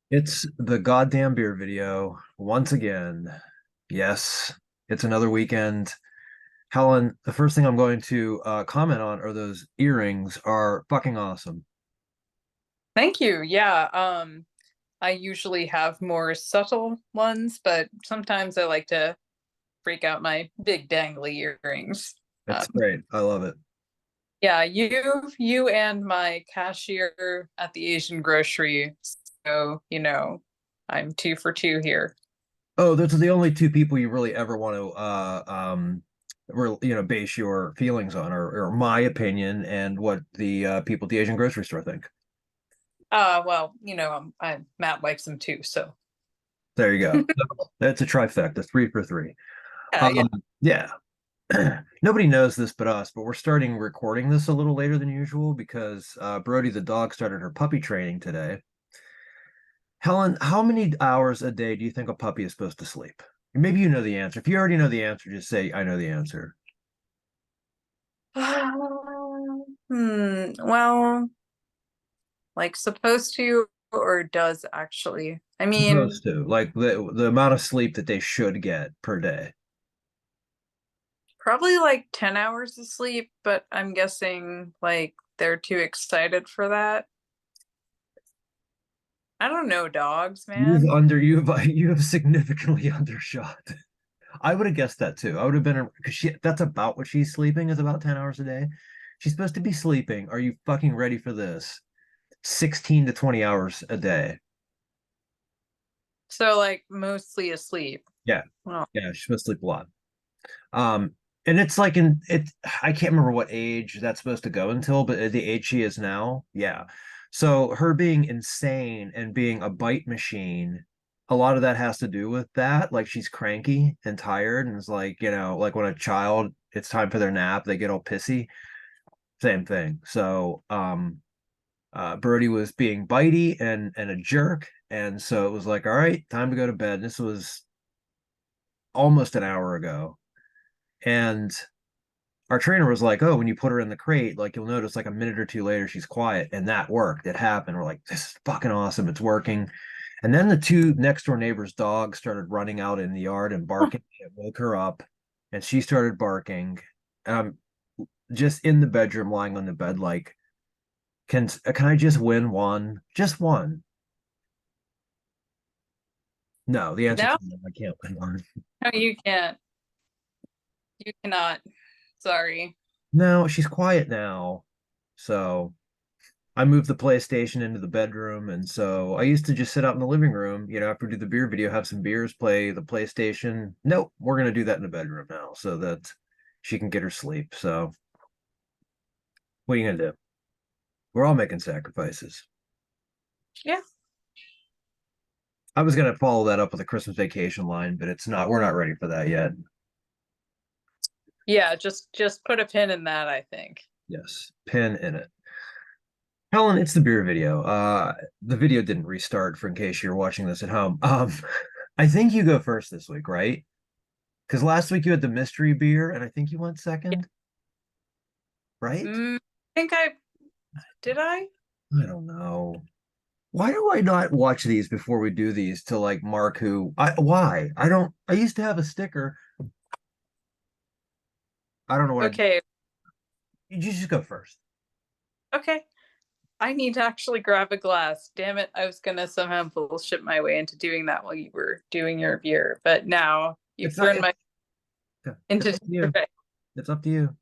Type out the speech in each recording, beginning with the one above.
It's the goddamn beer video once again. Yes, it's another weekend. Helen, the first thing I'm going to comment on are those earrings are fucking awesome. Thank you. Yeah, I usually have more subtle ones, but sometimes I like to break out my big dangly earrings. It's Um, great. I love it. yeah, you and my cashier at the Asian grocery. So, I'm two for two here. Oh, those are the only two people you really ever want to base your feelings on, or my opinion and what the people at the Asian grocery store think. Well, Matt likes them too, so There you go. That's a trifecta, three for three. yeah. Yeah. Nobody knows this but us, but we're starting recording this a little later than usual because Brody the dog started her puppy training today. Helen, how many hours a day do you think a puppy is supposed to sleep? Maybe you know the answer. If you already know the answer, just say, I know the answer. Well, like supposed to or does actually. I mean, Supposed to. Like the amount of sleep that they should get per day. probably like 10 hours of sleep, but I'm guessing like they're too excited for that. I don't know dogs, man. You have significantly undershot. I would have guessed that too. I would have been because that's about what she's sleeping is about 10 hours a day. She's supposed to be sleeping. Are you fucking ready for this? 16 to 20 hours a day. So like mostly asleep. Yeah. Well, Yeah, she's supposed to sleep a lot. Um, and it's like I can't remember what age that's supposed to go until, but at the age she is now, yeah. So her being insane and being a bite machine, a lot of that has to do with that. Like she's cranky and tired, and it's like, like when a child, it's time for their nap, they get all pissy. Same thing. So, Birdie was being bitey and a jerk, and so it was like, all right, time to go to bed. This was almost an hour ago, and our trainer was like, "Oh, when you put her in the crate, like you'll notice, like a minute or two later, she's quiet," and that worked. It happened. We're like, "This is fucking awesome. It's working." And then the two next door neighbors' dogs started running out in the yard and barking. It woke her up, and she started barking. Um, just in the bedroom, lying on the bed, like, can I just win one? Just one? No, the answer no, is no. I can't win one. no, you can't. You cannot. Sorry. No, she's quiet now, so I moved the PlayStation into the bedroom, and so I used to just sit out in the living room, after we do the beer video, have some beers, play the PlayStation. Nope, we're gonna do that in the bedroom now, so that she can get her sleep. So what are you gonna do? We're all making sacrifices. Yeah. I was gonna follow that up with a Christmas vacation line, but it's not. We're not ready for that yet. Yeah, just put a pin in that, I think. Yes, pin in it. Helen, it's the beer video. The video didn't restart for in case you're watching this at home. I think you go first this week, right? Because last week you had the mystery beer, and I think you went Yeah. second, right? I think I did I? I don't know. Why do I not watch these before we do these to like mark who? Why? I don't. I used to have a sticker. I don't know what I. Okay. You just go first. Okay. I need to actually grab a glass. Damn it. I was gonna somehow bullshit my way into doing that while you were doing your beer, but now you've It's not. thrown my It's into up to you. disarray. It's up to you.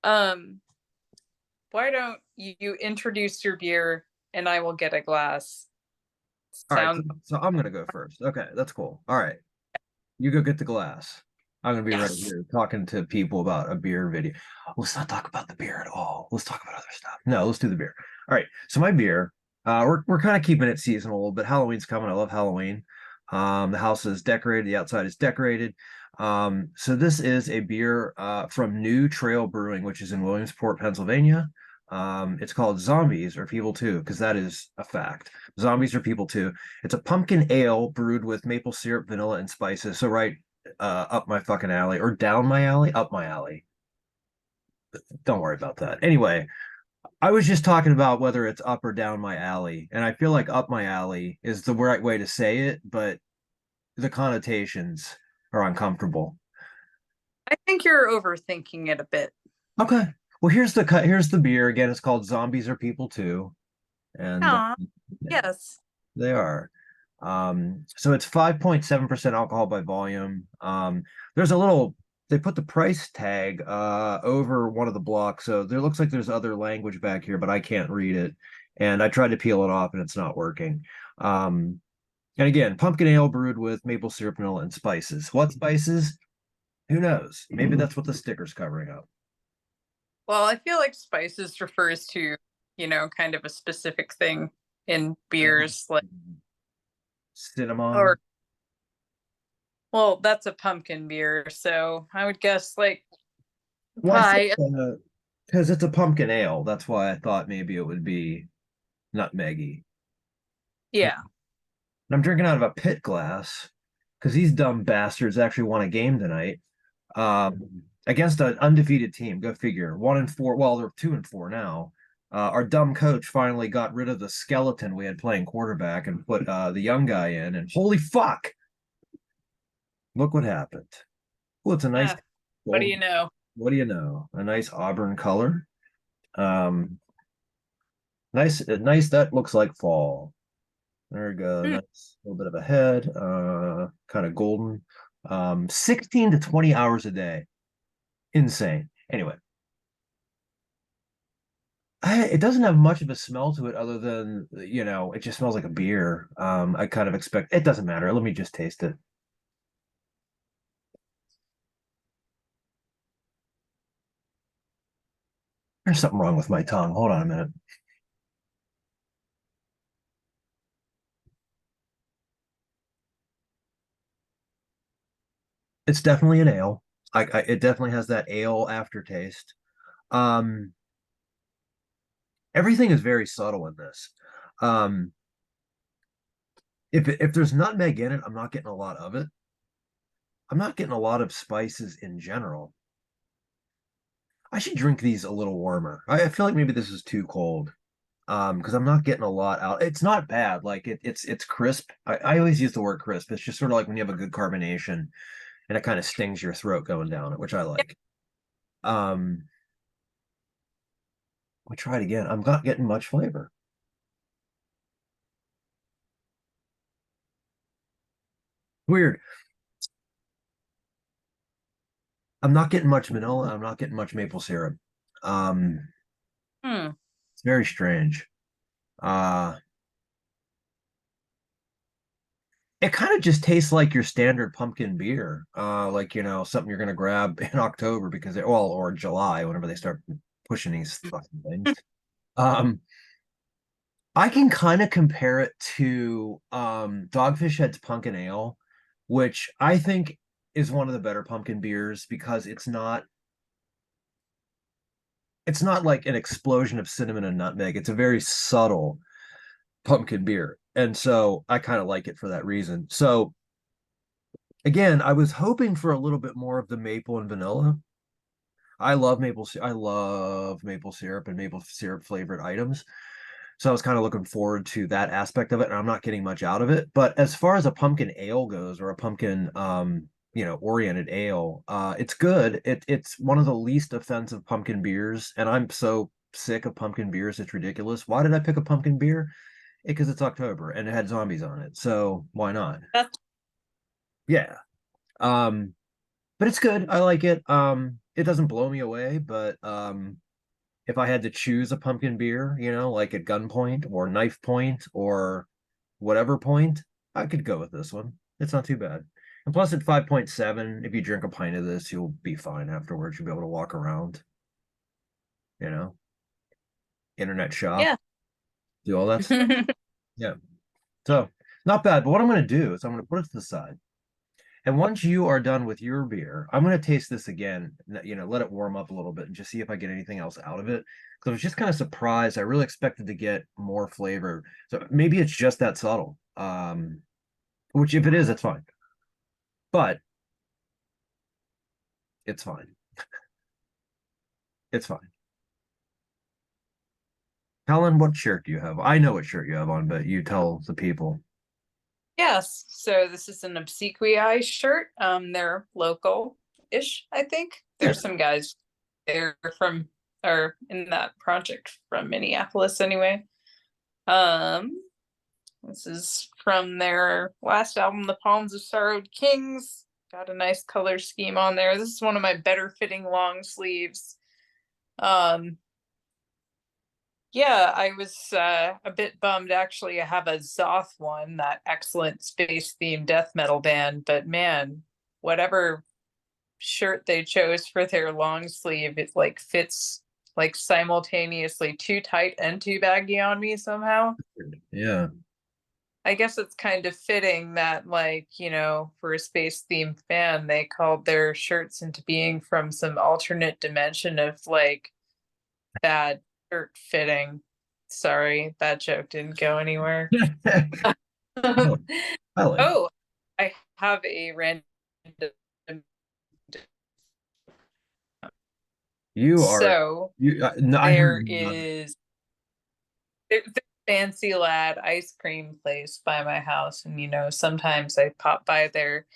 Um, why don't you introduce your beer and I will get a glass? All right. So, Sound so I'm gonna go first. Okay, that's cool. All right. You go get the glass. I'm gonna be right yes. here talking to people about a beer video. Let's not talk about the beer at all. Let's talk about other stuff. No, let's do the beer. All right. So my beer, we're kind of keeping it seasonal, but Halloween's coming. I love Halloween. The house is decorated, the outside is decorated. So this is a beer from New Trail Brewing, which is in Williamsport, Pennsylvania. It's called Zombies or People Too, because that is a fact. Zombies are people too. It's a pumpkin ale brewed with maple syrup, vanilla, and spices. So right up my fucking alley or down my alley, up my alley. Don't worry about that. Anyway, I was just talking about whether it's up or down my alley, and I feel like up my alley is the right way to say it, but the connotations are uncomfortable. I think you're overthinking it a bit. Okay. Well, here's the beer again. It's called Zombies Are People Too, and Ah, yeah, yes. they are. So it's 5.7% alcohol by volume. There's a little they put the price tag over one of the blocks, so there looks like there's other language back here, but I can't read it. And I tried to peel it off and it's not working. Um, and again, pumpkin ale brewed with maple syrup, vanilla, and spices. What spices? Who knows? Maybe that's what the sticker's covering up. Well, I feel like spices refers to, kind of a specific thing in beers, like, or, Cinnamon. well, that's a pumpkin beer. So I would guess like Well, I said pie. because it's a pumpkin ale. That's why I thought maybe it would be nutmeggy. Yeah. I'm drinking out of a pit glass because these dumb bastards actually won a game tonight against an undefeated team. Go figure. 1-4. Well, they're 2-4 now. Our dumb coach finally got rid of the skeleton we had playing quarterback and put the young guy in. And holy fuck, look what happened. Well, it's a nice Ah, what do gold. you know? What do you know? A nice auburn color. Um, nice. That looks like fall. There we go. Hmm. Nice little bit of a head, kind of golden. 16 to 20 hours a day. Insane. Anyway, it doesn't have much of a smell to it other than, it just smells like a beer. I kind of expect it doesn't matter. Let me just taste it. There's something wrong with my tongue. Hold on a minute. It's definitely an ale. It definitely has that ale aftertaste. Um, Everything is very subtle in this. Um, if there's nutmeg in it, I'm not getting a lot of it. I'm not getting a lot of spices in general. I should drink these a little warmer. I feel like maybe this is too cold. Because I'm not getting a lot out. It's not bad. Like it's crisp. I always use the word crisp. It's just sort of like when you have a good carbonation and it kind of stings your throat going down it, which I like. Um, we try it again. I'm not getting much flavor. Weird. I'm not getting much vanilla. I'm not getting much maple syrup. Um, Hmm. it's very strange. Uh, it kind of just tastes like your standard pumpkin beer. Like, something you're gonna grab in October because or July, whenever they start pushing these fucking things. Um, I can kind of compare it to Dogfish Head's Pumpkin Ale, which I think is one of the better pumpkin beers because it's not like an explosion of cinnamon and nutmeg. It's a very subtle pumpkin beer. And so I kind of like it for that reason. So again, I was hoping for a little bit more of the maple and vanilla. I love maple syrup and maple syrup flavored items. So I was kind of looking forward to that aspect of it, and I'm not getting much out of it. But as far as a pumpkin ale goes, or a pumpkin oriented ale, it's good. It's one of the least offensive pumpkin beers, and I'm so sick of pumpkin beers, it's ridiculous. Why did I pick a pumpkin beer? Because it's October and it had zombies on it. So why not? That's Yeah. Um, but it's good. I like it. It doesn't blow me away, but if I had to choose a pumpkin beer, like at gunpoint or knife point or whatever point, I could go with this one. It's not too bad. And plus, at 5.7, if you drink a pint of this, you'll be fine afterwards. You'll be able to walk around, you know, internet shop, yeah. do all that stuff. Yeah. So, not bad. But what I'm going to do is I'm going to put it to the side. And once you are done with your beer, I'm going to taste this again, let it warm up a little bit and just see if I get anything else out of it. Because I was just kind of surprised. I really expected to get more flavor. So maybe it's just that subtle. Which if it is, it's fine. But it's fine. It's fine. Helen, what shirt do you have? I know what shirt you have on, but you tell the people. Yes, so this is an Obsequiae shirt. They're local-ish, I think. Yeah. There's some guys there from or in that project from Minneapolis anyway. Um, this is from their last album, The Palms of Sorrowed Kings. Got a nice color scheme on there. This is one of my better fitting long sleeves. Um, Yeah, I was a bit bummed actually. I have a Zoth one, that excellent space themed death metal band, but man, whatever shirt they chose for their long sleeve, it like fits like simultaneously too tight and too baggy on me somehow. Yeah. I guess it's kind of fitting that, like, for a space themed band, they called their shirts into being from some alternate dimension of like bad shirt fitting. Sorry, that joke didn't go anywhere. No, I like it. Oh, I have a random. You are So you. No, I there heard none. is there's a fancy lad ice cream place by my house, and sometimes I pop by there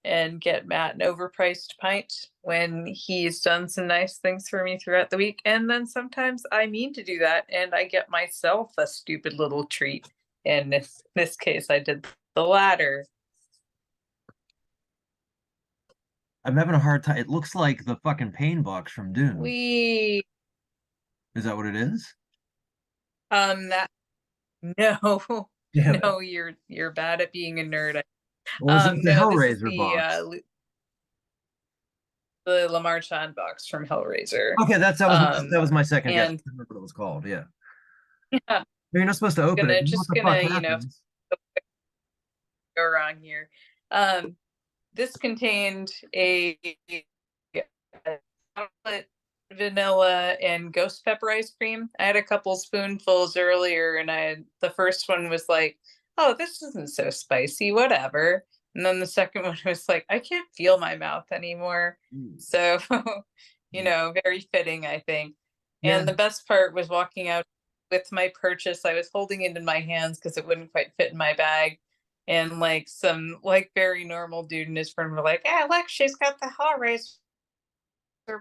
and get Matt an overpriced pint when he's done some nice things for me throughout the week. And then sometimes I mean to do that and I get myself a stupid little treat. In this case, I did the latter. I'm having a hard time. It looks like the fucking pain box from Dune. We Is that what it is? that no, Damn it. no, you're bad at being a nerd. Was it the No, this is Hellraiser box? the Lamar Chan box from Hellraiser. Okay, that was my second guess. I And couldn't remember what it was called. Yeah. yeah, You're not supposed to open it. gonna You know what just the fuck gonna happens? go wrong here. Um, this contained a chocolate, vanilla, and ghost pepper ice cream. I had a couple spoonfuls earlier, and the first one was like, "Oh, this isn't so spicy, whatever." And then the second one was like, "I can't feel my mouth anymore." Mm. So, very fitting, I think. Yeah. And the best part was walking out with my purchase. I was holding it in my hands because it wouldn't quite fit in my bag, and like some like very normal dude and his friend were like, "Yeah, look, she's got the Hellraiser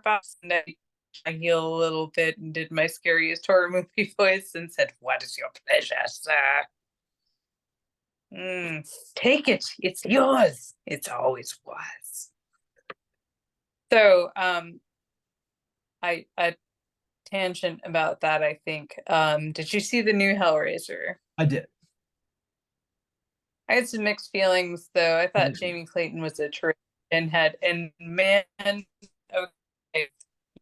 box." And I healed a little bit and did my scariest horror movie voice and said, "What is your pleasure, sir? Take it. It's yours. It's always was." So, I a tangent about that. I think. Did you see the new Hellraiser? I did. I had some mixed feelings, though. I I thought did. Jamie Clayton was a terrific pinhead, and man, okay, you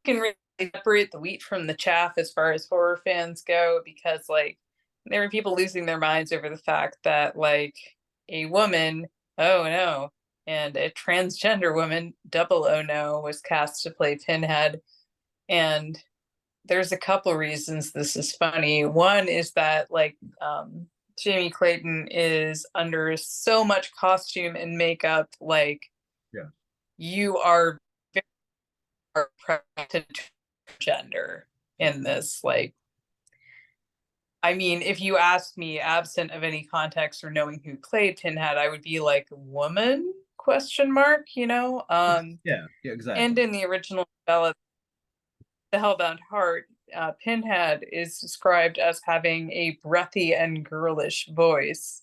can really separate the wheat from the chaff as far as horror fans go, because like there were people losing their minds over the fact that like a woman, oh no, and a transgender woman, double oh no, was cast to play Pinhead, and there's a couple reasons this is funny. One is that like Jamie Clayton is under so much costume and makeup, like Yeah. you are very gender in this. Like, I mean, if you asked me, absent of any context or knowing who played Pinhead, I would be like, woman? Question mark. Yeah. Yeah. And Exactly. in the original novella, The Hellbound Heart, Pinhead is described as having a breathy and girlish voice.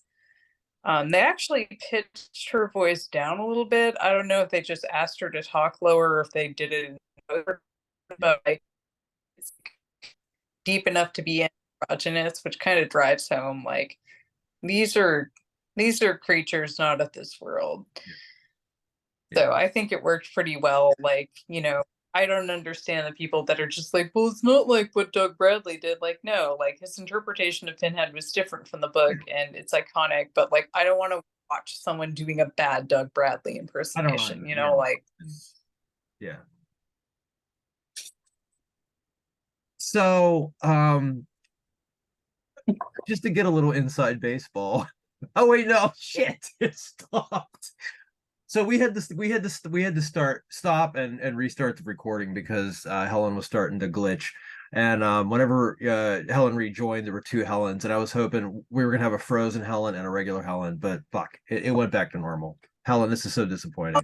They actually pitched her voice down a little bit. I don't know if they just asked her to talk lower or if they did it, Yeah. but like, it's deep enough to be androgynous, which kind of drives home like these are creatures not of this world. Yeah. So I think it worked pretty well. Like, I don't understand the people that are just like, well, it's not like what Doug Bradley did. Like, no, like his interpretation of Pinhead was different from the book and it's iconic, but like, I don't want to watch someone doing a bad Doug Bradley I don't impersonation, either. Yeah. like, Yeah. So, just to get a little inside baseball. Oh wait, no, shit, it stopped. So we had to stop and restart the recording because Helen was starting to glitch. And whenever Helen rejoined, there were two Helens, and I was hoping we were gonna have a frozen Helen and a regular Helen, but fuck, it went back to normal. Helen, this is so disappointing.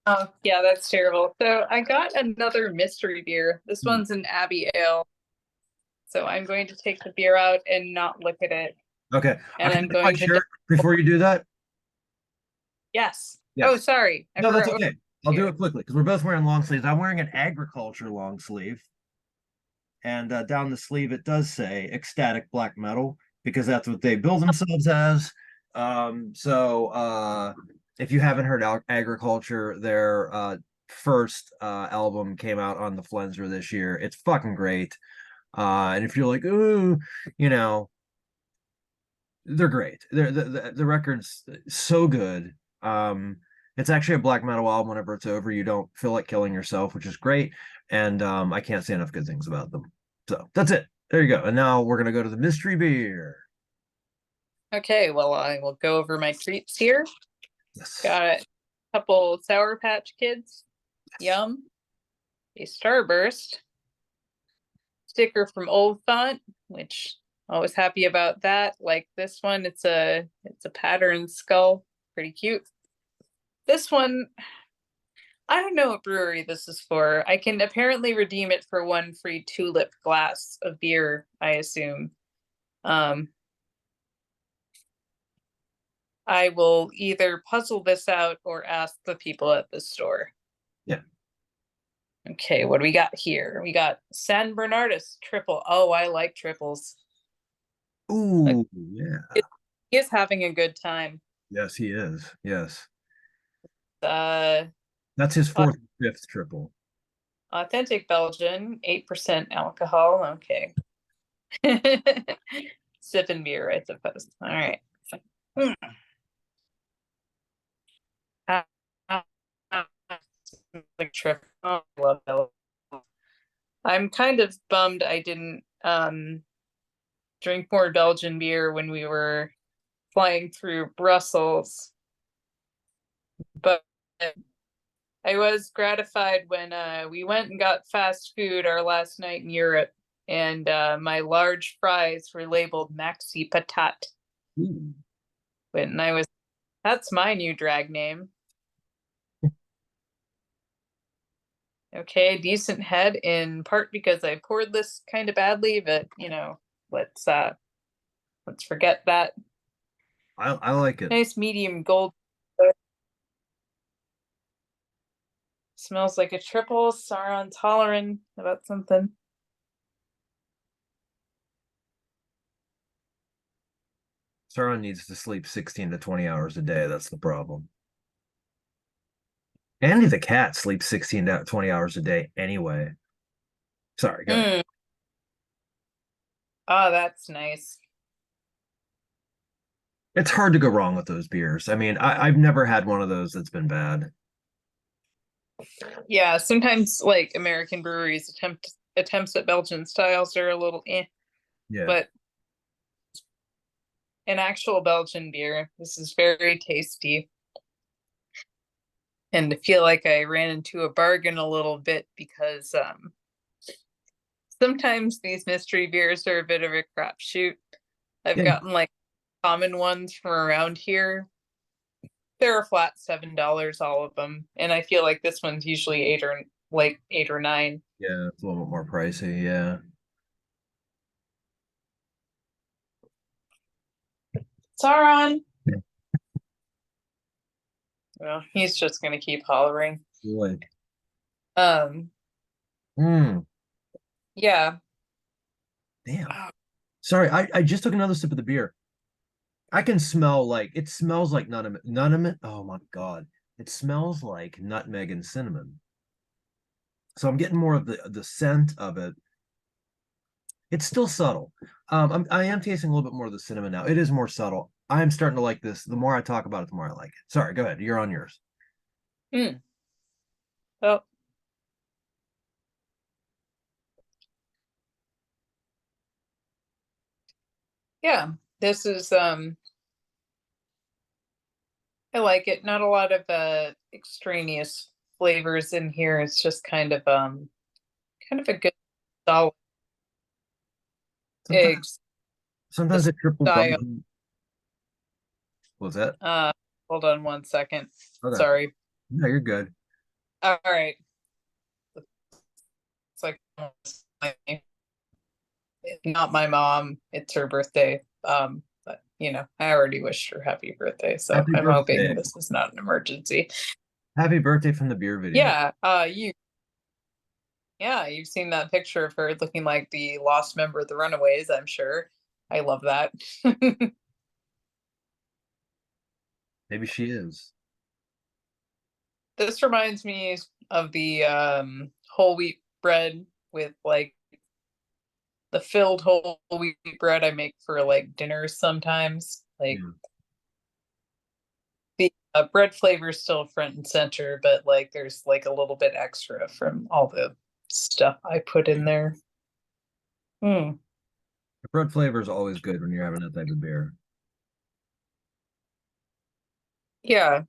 Oh, yeah, that's terrible. So I got another mystery beer. This Hmm. one's an Abbey Ale. So I'm going to take the beer out and not look at it. Okay, And can I'm I my going to, shirt before you do that? yes. Oh, Yes. sorry. I No, that's forgot what okay. I'll do here. it quickly because we're both wearing long sleeves. I'm wearing an agriculture long sleeve, and down the sleeve it does say ecstatic black metal because that's what they bill themselves as. So if you haven't heard agriculture, their first album came out on the Flenser this year. It's fucking great. And if you're like, ooh, you know, they're great. The record's so good. It's actually a black metal album. Whenever it's over, you don't feel like killing yourself, which is great. And I can't say enough good things about them. So that's it. There you go. And now we're gonna go to the mystery beer. Okay, well, I will go over my treats here. Yes. Got a couple Sour Patch Kids. Yum. A Starburst. Sticker from Old Font, which always happy about that. Like this one, it's a pattern skull. Pretty cute. This one, I don't know what brewery this is for. I can apparently redeem it for one free tulip glass of beer, I assume. Um, I will either puzzle this out or ask the people at the store. Yeah. Okay, what do we got here? We got San Bernardus triple. Oh, I like triples. Like, Ooh, yeah. he is having a good time. Yes, he is. Yes. Uh, That's his fourth, fifth triple. authentic Belgian, 8% alcohol. Okay. Sipping beer, I suppose. All right. Hmm. Uh, uh, like trip. Oh, I love that. I'm kind of bummed I didn't drink more Belgian beer when we were flying through Brussels, but I was gratified when we went and got fast food our last night in Europe, and my large fries were labeled Maxi Patat. Ooh. And I was, that's my new drag name. Okay, decent head in part because I poured this kind of badly, but let's forget that. I like it. Nice medium gold. Smells like a triple. Sauron tolerant about something. Sauron needs to sleep 16 to 20 hours a day. That's the problem. Andy the cat sleeps 16 to 20 hours a day anyway. Sorry, go ahead. Mm. Oh, that's nice. It's hard to go wrong with those beers. I mean, I've never had one of those that's been bad. Yeah, sometimes like American breweries attempts at Belgian styles are a little Yeah. but an actual Belgian beer, this is very tasty. And I feel like I ran into a bargain a little bit because sometimes these mystery beers are a bit of a crapshoot. I've Yeah. gotten like common ones from around here. They're a flat $7, all of them, and I feel like this one's usually eight or nine. Yeah. It's a little bit more pricey. Yeah. Sauron. Yeah. Well, he's just gonna keep hollering. Boy. Um, Mm, yeah. damn. Sorry, I just took another sip of the beer. I can smell like it smells like nutmeg. Oh my God. It smells like nutmeg and cinnamon. So I'm getting more of the scent of it. It's still subtle. I am tasting a little bit more of the cinnamon now. It is more subtle. I am starting to like this. The more I talk about it, the more I like it. Sorry, go ahead. You're on yours. Mm. Oh, yeah. This is I like it. Not a lot of extraneous flavors in here. It's just kind of a good. solid Sometimes, eggs. The sometimes a triple style. Belgian. What was that? Hold on one second. Okay. Sorry. No, you're good. All right. It's like not my mom. It's her birthday. But I already wished her happy birthday, so Happy I'm hoping birthday. this is not an emergency. Happy birthday from the beer video. Yeah, you've seen that picture of her looking like the lost member of the Runaways, I'm sure. I love that. Maybe she is. This reminds me of the whole wheat bread with like the filled whole wheat bread I make for like dinners sometimes. Like Yeah. the bread flavor is still front and center, but like there's like a little bit extra from all the stuff I put in there. Hmm. The bread flavor is always good when you're having that type of beer. Yeah,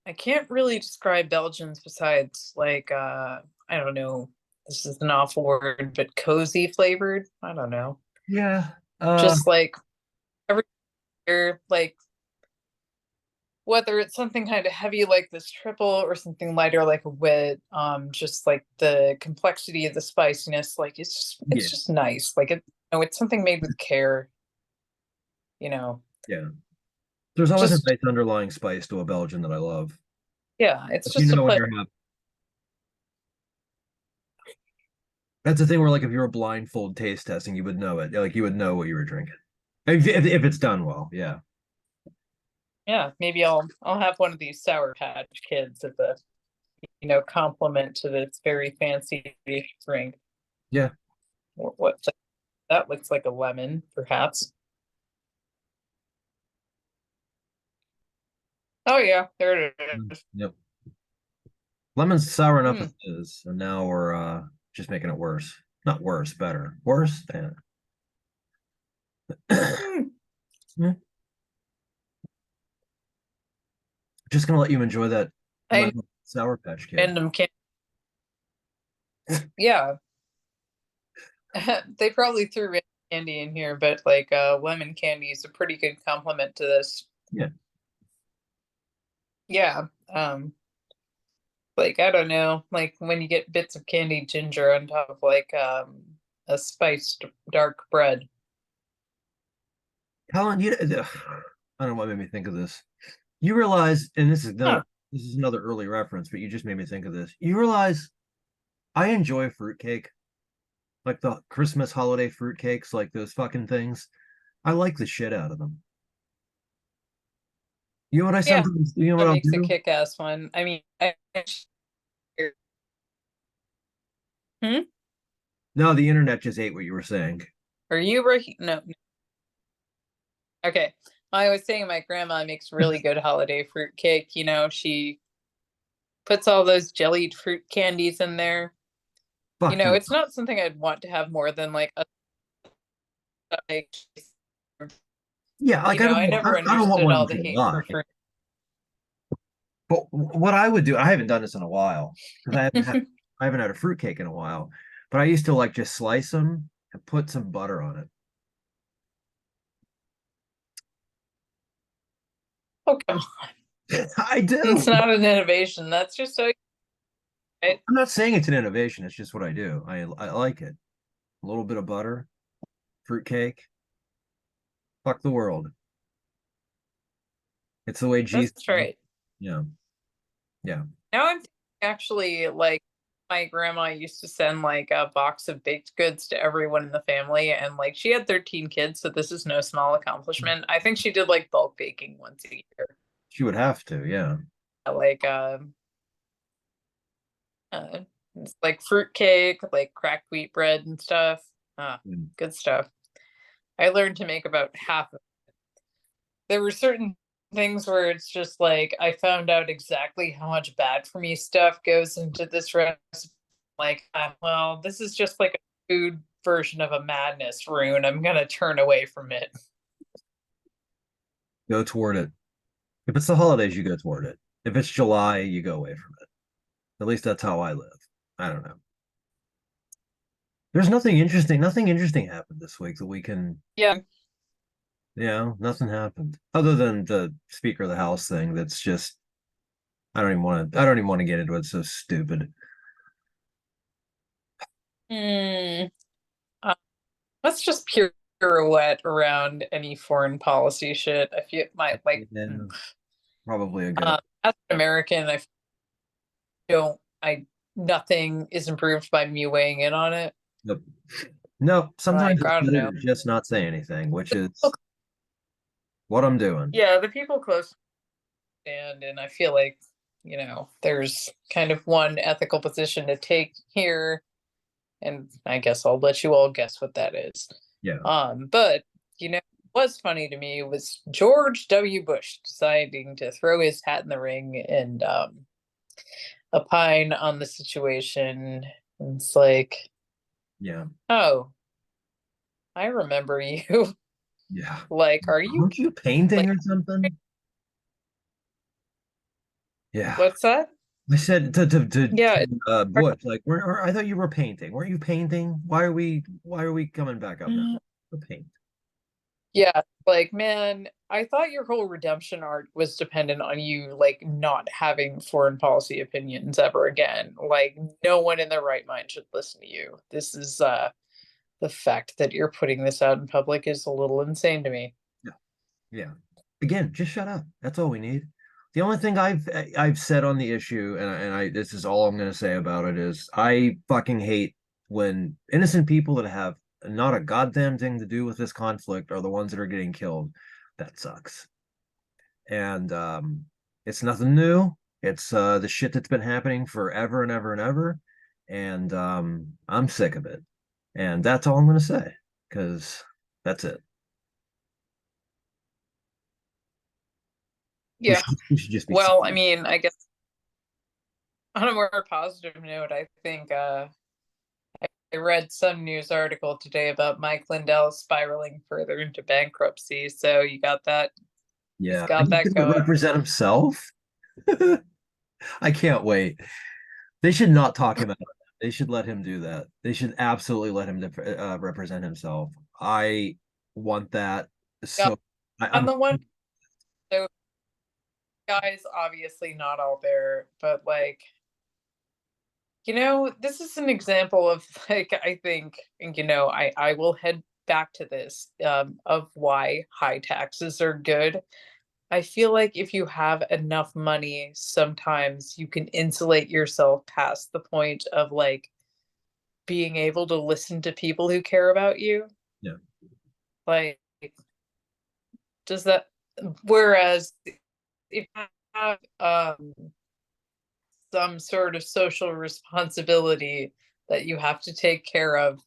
I can't really describe Belgians besides like I don't know, this is an awful word, but cozy flavored. I don't know. Yeah. Just like every year, like whether it's something kind of heavy like this triple or something lighter like a wit, just like the complexity of the spiciness, like Yeah. it's just nice. Like it's something made with care, you know. Yeah. There's always a Just nice underlying spice to a Belgian that I love. yeah, it's You just a know when pleasure. you're having that's the thing where like if you're a blindfold taste testing, you would know it. Like you would know what you were drinking. If it's done well, yeah. Yeah, maybe I'll have one of these Sour Patch Kids as a complement to this very fancy drink. Yeah. What that looks like a lemon, perhaps. Oh yeah, there it is. Yep. Lemon's sour enough Hmm. as it is, and now we're just making it worse. Not worse, better. Worse? Yeah. Hmm. Yeah. Just gonna let you enjoy that I lemon sour patch kid. random can yeah. They probably threw random candy in here, but like lemon candy is a pretty good complement to this. Yeah. Yeah. Like I don't know, like when you get bits of candied ginger on top of like a spiced dark bread. Helen, I don't know what made me think of this. You realize, and Huh. this is another early reference, but you just made me think of this. You realize I enjoy fruitcake, like the Christmas holiday fruitcakes, like those fucking things. I like the shit out of them. You know what I Yeah, sometimes, you know what that I'll makes a do? kick-ass one. I mean, hmm? No, the internet just ate what you were saying. Are you right? No. Okay. I was saying my grandma makes really good holiday fruit cake. She puts all those jellied fruit candies in there. Fuck yeah. It's not something I'd want to have more than like a like, Yeah, like I never I don't want understood one all in the hate July. for fruit. But what I would do, I haven't done this in a while because I haven't had a fruitcake in a while. But I used to like just slice them and put some butter on it. Oh, come I on. It's do. not an innovation. That's just so right? I'm not saying it's an innovation. It's just what I do. I like it. A little bit of butter, fruitcake. Fuck the world. It's the way Jesus. That's right. Yeah, yeah. Now I'm actually like my grandma used to send like a box of baked goods to everyone in the family, and like she had 13 kids, so this is no small accomplishment. I think she did like bulk baking once a year. She would have to. Yeah. Like uh it's like fruit cake, like cracked wheat bread and stuff. Ah, Mm. good stuff. I learned to make about half of there were certain things where it's just like I found out exactly how much bad for me stuff goes into this recipe. Like, well, this is just like a food version of a madness rune. I'm gonna turn away from it. Go toward it. If it's the holidays, you go toward it. If it's July, you go away from it. At least that's how I live. I don't know. There's nothing interesting. Nothing interesting happened this week that we can. Yeah. Nothing happened other than the Speaker of the House thing. That's just. I don't even want to. I don't even want to get into it. It's so stupid. Hmm. Uh, let's just pirouette around any foreign policy shit. I feel my like Yeah, probably a good. as an American, don't I nothing is improved by me weighing in on it. Nope. No, sometimes Like, it's I don't better know. to just not say anything, which is what I'm doing. Yeah, the people close to stand, and I feel like, there's kind of one ethical position to take here, and I guess I'll let you all guess what that is. Yeah. But what's funny to me was George W. Bush deciding to throw his hat in the ring and opine on the situation. And it's like, Yeah. oh, I remember you. Yeah. Like, are you Aren't you painting like, or something? Yeah. what's that? I said Yeah, to Butch, like, I thought you were painting. Weren't you painting? Why are we coming back up now? The paint. yeah, like, man, I thought your whole redemption arc was dependent on you, like, not having foreign policy opinions ever again. Like, no one in their right mind should listen to you. This is the fact that you're putting this out in public is a little insane to me. Yeah. Yeah. Again, just shut up. That's all we need. The only thing I've said on the issue, and I this is all I'm gonna say about it is I fucking hate when innocent people that have not a goddamn thing to do with this conflict are the ones that are getting killed. That sucks. And it's nothing new. It's the shit that's been happening forever and ever and ever. And I'm sick of it. And that's all I'm gonna say, because that's it. We Yeah. should we should just be Well, I silent. mean, I guess on a more positive note, I think I read some news article today about Mike Lindell spiraling further into bankruptcy. So you got that. He's Yeah. And got he's that gonna going. represent himself. I can't wait. They should not talk him out. They should let him do that. They should absolutely let him represent himself. I want that Yeah, so on I'm the one, so guys, obviously not all there, but like, this is an example of like I think, and I will head back to this of why high taxes are good. I feel like if you have enough money, sometimes you can insulate yourself past the point of like being able to listen to people who care about you. yeah. Like, does that, whereas if you have some sort of social responsibility that you have to take care of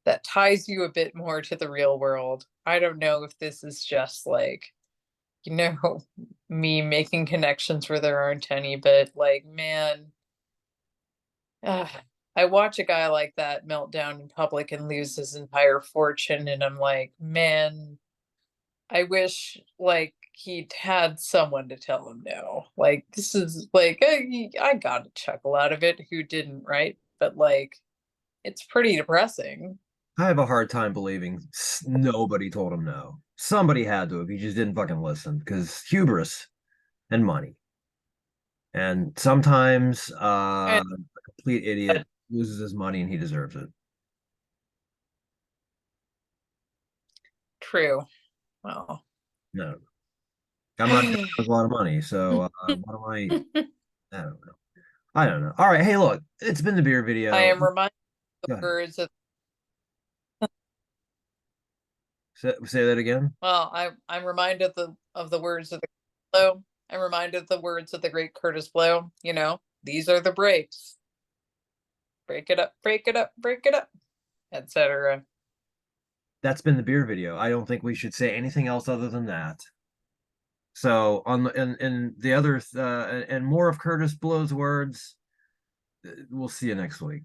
that ties you a bit more to the real world. I don't know if this is just like, you know, me making connections where there aren't any, but like, man, uh, I watch a guy like that melt down in public and lose his entire fortune, and I'm like, man, I wish like he'd had someone to tell him no. Like, this is like, I got a chuckle out of it. Who didn't, right? But like, it's pretty depressing. I have a hard time believing nobody told him no. Somebody had to have. He just didn't fucking listen because hubris and money. And sometimes And a complete idiot loses his money and he deserves it. true. Well, No, I'm not sure he has a lot of money, so what am I? I don't know. I don't know. All right, hey, look, it's been the beer I video. am reminded of Go the ahead. words of Say that again. well, I'm reminded of the words of the Blow. I'm reminded of the words of the great Curtis Blow. These are the breaks. Break it up, break it up, break it up, etc. That's been the beer video. I don't think we should say anything else other than that. So on the and the other and more of Curtis Blow's words. We'll see you next week.